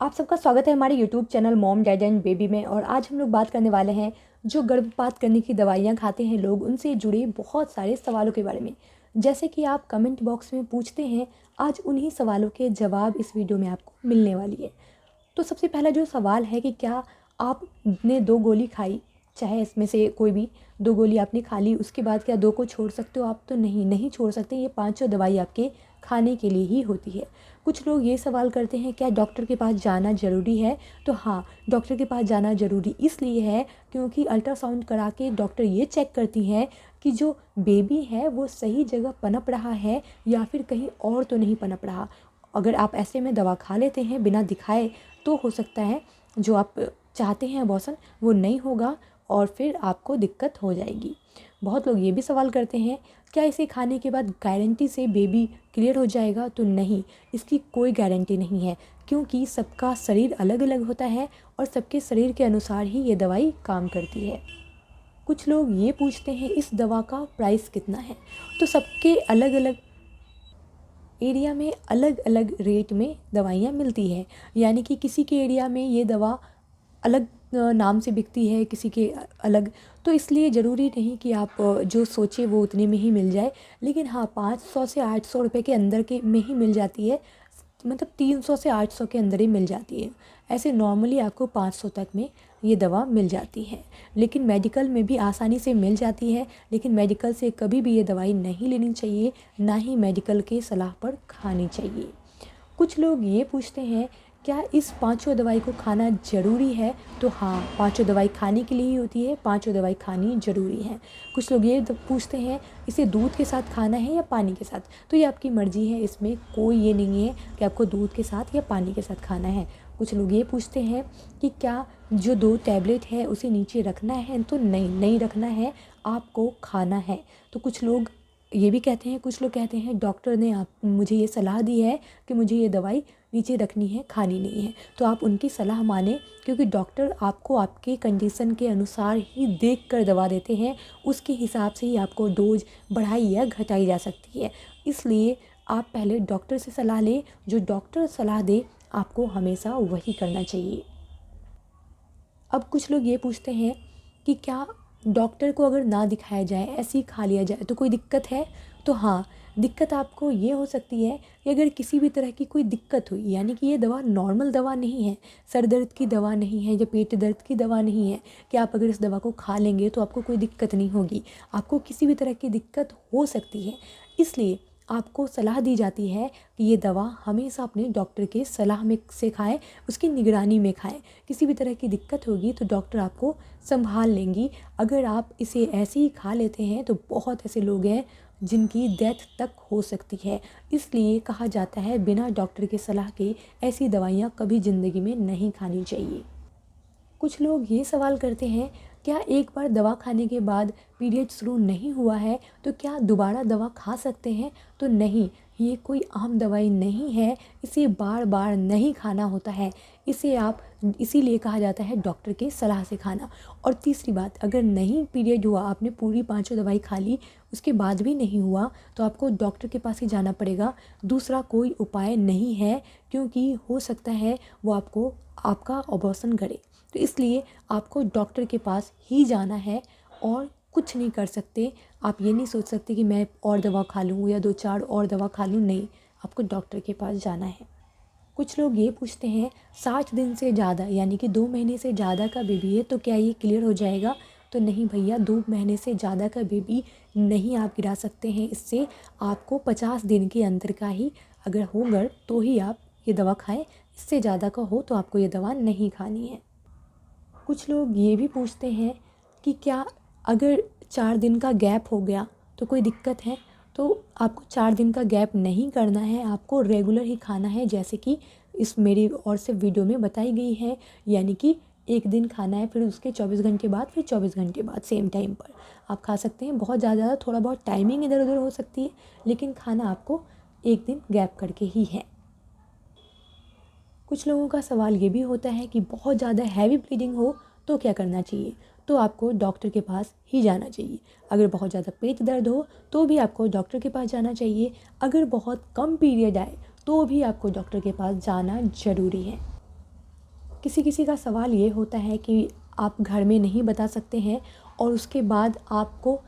आप सबका स्वागत है हमारे YouTube channel mom dad and baby में। और आज हम लोग बात करने वाले हैं जो गर्भपात करने की दवाइयाँ खाते हैं लोग, उनसे जुड़े बहुत सारे सवालों के बारे में। जैसे कि आप कमेंट बॉक्स में पूछते हैं, आज उन्हीं सवालों के जवाब इस वीडियो में आपको मिलने वाली है। तो सबसे पहला जो सवाल है कि क्या आपने 2 गोली खाई, चाहे इसमें से कोई भी 2 गोली आपने खा ली, उसके बाद क्या 2 को छोड़ सकते हो आप? तो नहीं छोड़ सकते। ये पाँचों दवाई आपके खाने के लिए ही होती है। कुछ लोग ये सवाल करते हैं, क्या डॉक्टर के पास जाना ज़रूरी है? तो हाँ, डॉक्टर के पास जाना ज़रूरी इसलिए है क्योंकि अल्ट्रासाउंड करा के डॉक्टर ये चेक करती हैं कि जो बेबी है वो सही जगह पनप रहा है या फिर कहीं और तो नहीं पनप रहा। अगर आप ऐसे में दवा खा लेते हैं बिना दिखाए, तो हो सकता है जो आप चाहते हैं अबॉर्शन वो नहीं होगा और फिर आपको दिक्कत हो जाएगी। बहुत लोग ये भी सवाल करते हैं, क्या इसे खाने के बाद गारंटी से बेबी क्लियर हो जाएगा? तो नहीं, इसकी कोई गारंटी नहीं है क्योंकि सबका शरीर अलग अलग होता है और सबके शरीर के अनुसार ही ये दवाई काम करती है। कुछ लोग ये पूछते हैं, इस दवा का प्राइस कितना है? तो सबके अलग अलग एरिया में अलग अलग रेट में दवाइयाँ मिलती है। यानी कि किसी के एरिया में ये दवा अलग नाम से बिकती है, किसी के अलग। तो इसलिए ज़रूरी नहीं कि आप जो सोचे वो उतने में ही मिल जाए। लेकिन हाँ, 500 से 800 रुपये के अंदर के में ही मिल जाती है। मतलब 300 से 800 के अंदर ही मिल जाती है। ऐसे नॉर्मली आपको 500 तक में ये दवा मिल जाती है। लेकिन मेडिकल में भी आसानी से मिल जाती है। लेकिन मेडिकल से कभी भी ये दवाई नहीं लेनी चाहिए, ना ही मेडिकल के सलाह पर खानी चाहिए। कुछ लोग ये पूछते हैं, क्या इस पाँचों दवाई को खाना ज़रूरी है? तो हाँ, पाँचों दवाई खाने के लिए ही होती है, पाँचों दवाई खानी ज़रूरी है। कुछ लोग ये पूछते हैं, इसे दूध के साथ खाना है या पानी के साथ? तो ये आपकी मर्ज़ी है, इसमें कोई ये नहीं है कि आपको दूध के साथ या पानी के साथ खाना है। कुछ लोग ये पूछते हैं कि क्या जो 2 टैबलेट है उसे नीचे रखना है? तो नहीं रखना है, आपको खाना है। तो कुछ लोग ये भी कहते हैं, कुछ लोग कहते हैं डॉक्टर ने मुझे ये सलाह दी है कि मुझे ये दवाई नीचे रखनी है, खानी नहीं है। तो आप उनकी सलाह मानें क्योंकि डॉक्टर आपको आपके कंडीशन के अनुसार ही देख कर दवा देते हैं। उसके हिसाब से ही आपको डोज बढ़ाई या घटाई जा सकती है। इसलिए आप पहले डॉक्टर से सलाह लें। जो डॉक्टर सलाह दे आपको हमेशा वही करना चाहिए। अब कुछ लोग ये पूछते हैं कि क्या डॉक्टर को अगर ना दिखाया जाए, ऐसे ही खा लिया जाए तो कोई दिक्कत है? तो हाँ, दिक्कत आपको ये हो सकती है कि अगर किसी भी तरह की कोई दिक्कत हुई, यानी कि ये दवा नॉर्मल दवा नहीं है, सर दर्द की दवा नहीं है या पेट दर्द की दवा नहीं है कि आप अगर इस दवा को खा लेंगे तो आपको कोई दिक्कत नहीं होगी। आपको किसी भी तरह की दिक्कत हो सकती है। इसलिए आपको सलाह दी जाती है कि ये दवा हमेशा अपने डॉक्टर के सलाह में से खाएं, उसकी निगरानी में खाएं। किसी भी तरह की दिक्कत होगी तो डॉक्टर आपको संभाल लेंगी। अगर आप इसे ऐसे ही खा लेते हैं तो बहुत ऐसे लोग हैं जिनकी डेथ तक हो सकती है। इसलिए कहा जाता है बिना डॉक्टर के सलाह के ऐसी दवाइयाँ कभी ज़िंदगी में नहीं खानी चाहिए। कुछ लोग ये सवाल करते हैं, क्या एक बार दवा खाने के बाद पीरियड शुरू नहीं हुआ है तो क्या दोबारा दवा खा सकते हैं? तो नहीं, ये कोई आम दवाई नहीं है, इसे बार बार नहीं खाना होता है। इसे आप इसीलिए कहा जाता है डॉक्टर के सलाह से खाना। और तीसरी बात, अगर नहीं पीरियड हुआ, आपने पूरी पाँचों दवाई खा ली, उसके बाद भी नहीं हुआ, तो आपको डॉक्टर के पास ही जाना पड़ेगा। दूसरा कोई उपाय नहीं है क्योंकि हो सकता है वो आपका अबॉर्शन करे। तो इसलिए आपको डॉक्टर के पास ही जाना है और कुछ नहीं कर सकते। आप ये नहीं सोच सकते कि मैं और दवा खा लूँ या 2-4 और दवा खा लूँ, नहीं, आपको डॉक्टर के पास जाना है। कुछ लोग ये पूछते हैं, 60 दिन से ज़्यादा यानी कि 2 महीने से ज़्यादा का बेबी है तो क्या ये क्लियर हो जाएगा? तो नहीं भैया, 2 महीने से ज़्यादा का बेबी नहीं आप गिरा सकते हैं। इससे आपको 50 दिन के अंदर का ही अगर होगा तो ही आप ये दवा खाएं। इससे ज़्यादा का हो तो आपको ये दवा नहीं खानी है। कुछ लोग ये भी पूछते हैं कि क्या अगर 4 दिन का गैप हो गया तो कोई दिक्कत है? तो आपको 4 दिन का गैप नहीं करना है, आपको रेगुलर ही खाना है जैसे कि इस मेरी और से वीडियो में बताई गई है। यानी कि एक दिन खाना है, फिर उसके 24 घंटे बाद, फिर 24 घंटे बाद सेम टाइम पर आप खा सकते हैं। बहुत ज़्यादा थोड़ा बहुत टाइमिंग इधर उधर हो सकती है, लेकिन खाना आपको एक दिन गैप करके ही है। कुछ लोगों का सवाल ये भी होता है कि बहुत ज़्यादा हैवी ब्लीडिंग हो तो क्या करना चाहिए? तो आपको डॉक्टर के पास ही जाना चाहिए। अगर बहुत ज़्यादा पेट दर्द हो तो भी आपको डॉक्टर के पास जाना चाहिए। अगर बहुत कम पीरियड आए तो भी आपको डॉक्टर के पास जाना ज़रूरी है। किसी किसी का सवाल ये होता है कि आप घर में नहीं बता सकते हैं और उसके बाद आपको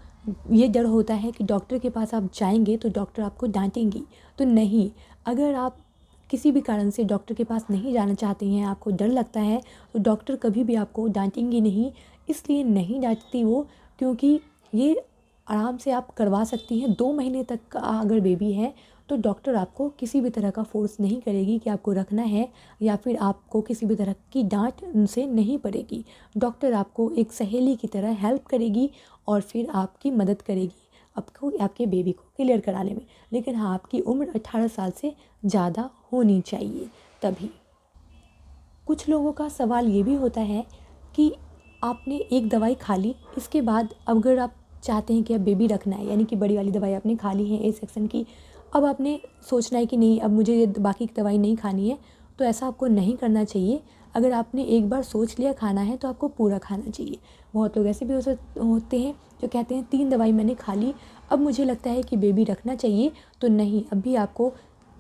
ये डर होता है कि डॉक्टर के पास आप जाएंगे तो डॉक्टर आपको डांटेंगी। तो नहीं, अगर आप किसी भी कारण से डॉक्टर के पास नहीं जाना चाहते हैं, आपको डर लगता है, तो डॉक्टर कभी भी आपको डांटेंगी नहीं। इसलिए नहीं डांटती वो, क्योंकि ये आराम से आप करवा सकती हैं। 2 महीने तक का अगर बेबी है तो डॉक्टर आपको किसी भी तरह का फ़ोर्स नहीं करेगी कि आपको रखना है, या फिर आपको किसी भी तरह की डांट उनसे नहीं पड़ेगी। डॉक्टर आपको एक सहेली की तरह हेल्प करेगी और फिर आपकी मदद करेगी आपको आपके बेबी को क्लियर कराने में। लेकिन हाँ, आपकी उम्र 18 साल से ज़्यादा होनी चाहिए तभी। कुछ लोगों का सवाल ये भी होता है कि आपने एक दवाई खा ली, इसके बाद अगर आप चाहते हैं कि अब बेबी रखना है, यानी कि बड़ी वाली दवाई आपने खा ली है ए सेक्शन की, अब आपने सोचना है कि नहीं, अब मुझे ये बाकी की दवाई नहीं खानी है। तो ऐसा आपको नहीं करना चाहिए। अगर आपने एक बार सोच लिया खाना है तो आपको पूरा खाना चाहिए। बहुत लोग ऐसे भी होते हैं जो कहते हैं 3 दवाई मैंने खा ली, अब मुझे लगता है कि बेबी रखना चाहिए। तो नहीं, अभी आपको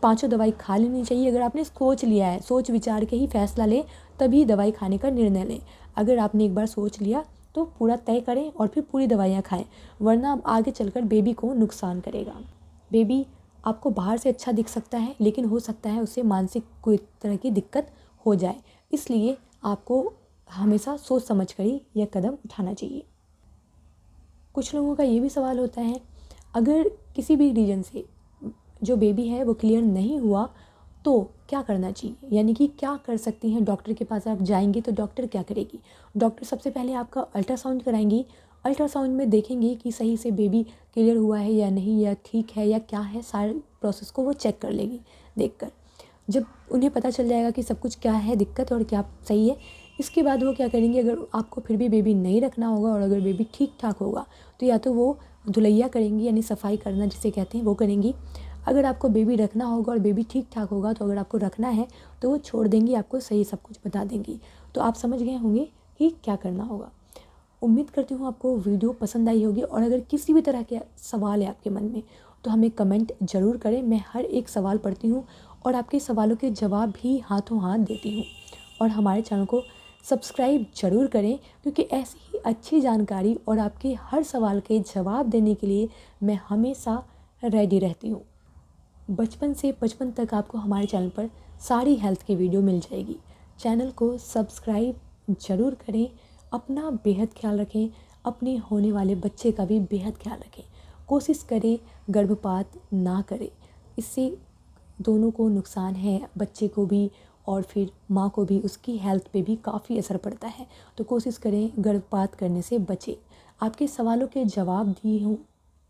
5 दवाई खा लेनी चाहिए। अगर आपने सोच लिया है, सोच विचार के ही फैसला लें, तभी दवाई खाने का निर्णय लें। अगर आपने एक बार सोच लिया तो पूरा तय करें और फिर पूरी दवाइयाँ खाएं, वरना आगे चलकर बेबी को नुकसान करेगा। बेबी आपको बाहर से अच्छा दिख सकता है, लेकिन हो सकता है उससे मानसिक कोई तरह की दिक्कत हो जाए। इसलिए आपको हमेशा सोच समझ कर ही यह कदम उठाना चाहिए। कुछ लोगों का ये भी सवाल होता है, अगर किसी भी रीज़न से जो बेबी है वो क्लियर नहीं हुआ तो क्या करना चाहिए, यानी कि क्या कर सकती हैं। डॉक्टर के पास आप जाएंगे तो डॉक्टर क्या करेगी? डॉक्टर सबसे पहले आपका अल्ट्रासाउंड कराएंगी। अल्ट्रासाउंड में देखेंगी कि सही से बेबी क्लियर हुआ है या नहीं, या ठीक है या क्या है, सारे प्रोसेस को वो चेक कर लेगी। देखकर जब उन्हें पता चल जाएगा कि सब कुछ क्या है दिक्कत और क्या सही है, इसके बाद वो क्या करेंगे, अगर आपको फिर भी बेबी नहीं रखना होगा और अगर बेबी ठीक ठाक होगा तो या तो वो धुलैया करेंगी, यानी सफाई करना जिसे कहते हैं, वो करेंगी। अगर आपको बेबी रखना होगा और बेबी ठीक ठाक होगा तो अगर आपको रखना है तो वो छोड़ देंगी, आपको सही सब कुछ बता देंगी। तो आप समझ गए होंगे कि क्या करना होगा। उम्मीद करती हूँ आपको वीडियो पसंद आई होगी, और अगर किसी भी तरह के सवाल है आपके मन में तो हमें कमेंट ज़रूर करें। मैं हर एक सवाल पढ़ती हूँ और आपके सवालों के जवाब भी हाथों हाथ देती हूँ। और हमारे चैनल को सब्सक्राइब ज़रूर करें, क्योंकि ऐसी ही अच्छी जानकारी और आपके हर सवाल के जवाब देने के लिए मैं हमेशा रेडी रहती हूँ। बचपन से 55 तक आपको हमारे चैनल पर सारी हेल्थ की वीडियो मिल जाएगी। चैनल को सब्सक्राइब ज़रूर करें। अपना बेहद ख्याल रखें, अपने होने वाले बच्चे का भी बेहद ख्याल रखें। कोशिश करें गर्भपात ना करें, इससे दोनों को नुकसान है, बच्चे को भी और फिर माँ को भी, उसकी हेल्थ पे भी काफ़ी असर पड़ता है। तो कोशिश करें गर्भपात करने से बचें। आपके सवालों के जवाब दिए हूँ